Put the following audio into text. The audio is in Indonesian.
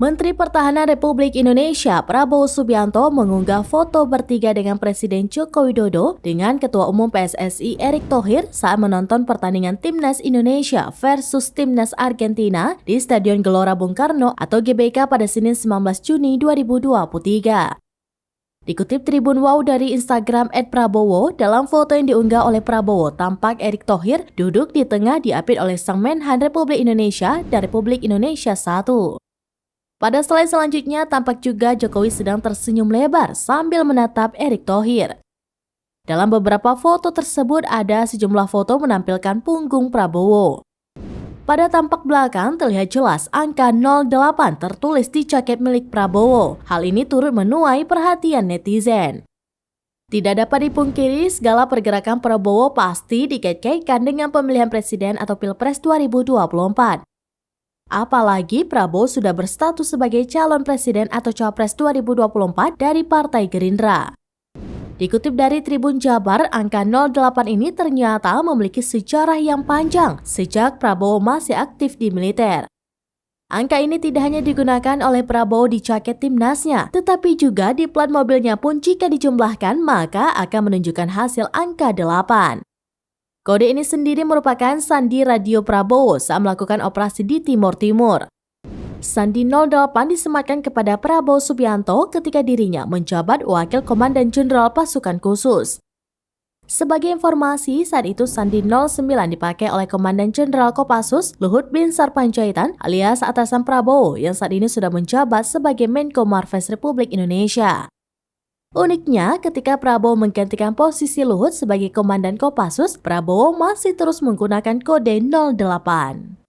Menteri Pertahanan Republik Indonesia Prabowo Subianto mengunggah foto bertiga dengan Presiden Joko Widodo dengan Ketua Umum PSSI Erick Thohir saat menonton pertandingan Timnas Indonesia versus Timnas Argentina di Stadion Gelora Bung Karno atau GBK pada Senin 19 Juni 2023. Dikutip Tribun Wow dari Instagram @prabowo, dalam foto yang diunggah oleh Prabowo, tampak Erick Thohir duduk di tengah diapit oleh Sang Menhan Republik Indonesia dan Republik Indonesia I. Pada slide selanjutnya, tampak juga Jokowi sedang tersenyum lebar sambil menatap Erick Thohir. Dalam beberapa foto tersebut ada sejumlah foto menampilkan punggung Prabowo. Pada tampak belakang terlihat jelas angka 08 tertulis di jaket milik Prabowo. Hal ini turut menuai perhatian netizen. Tidak dapat dipungkiri, segala pergerakan Prabowo pasti dikait-kaitkan dengan pemilihan presiden atau Pilpres 2024. Apalagi Prabowo sudah berstatus sebagai calon presiden atau Capres 2024 dari Partai Gerindra. Dikutip dari Tribun Jabar, angka 08 ini ternyata memiliki sejarah yang panjang sejak Prabowo masih aktif di militer. Angka ini tidak hanya digunakan oleh Prabowo di jaket timnasnya, tetapi juga di plat mobilnya pun jika dijumlahkan maka akan menunjukkan hasil angka 8. Kode ini sendiri merupakan sandi radio Prabowo saat melakukan operasi di Timur Timur. Sandi 08 disematkan kepada Prabowo Subianto ketika dirinya menjabat Wakil Komandan Jenderal Pasukan Khusus. Sebagai informasi, saat itu sandi 09 dipakai oleh Komandan Jenderal Kopassus Luhut Binsar Panjaitan alias atasan Prabowo yang saat ini sudah menjabat sebagai Menko Marves Republik Indonesia. Uniknya, ketika Prabowo menggantikan posisi Luhut sebagai Komandan Kopassus, Prabowo masih terus menggunakan kode 08.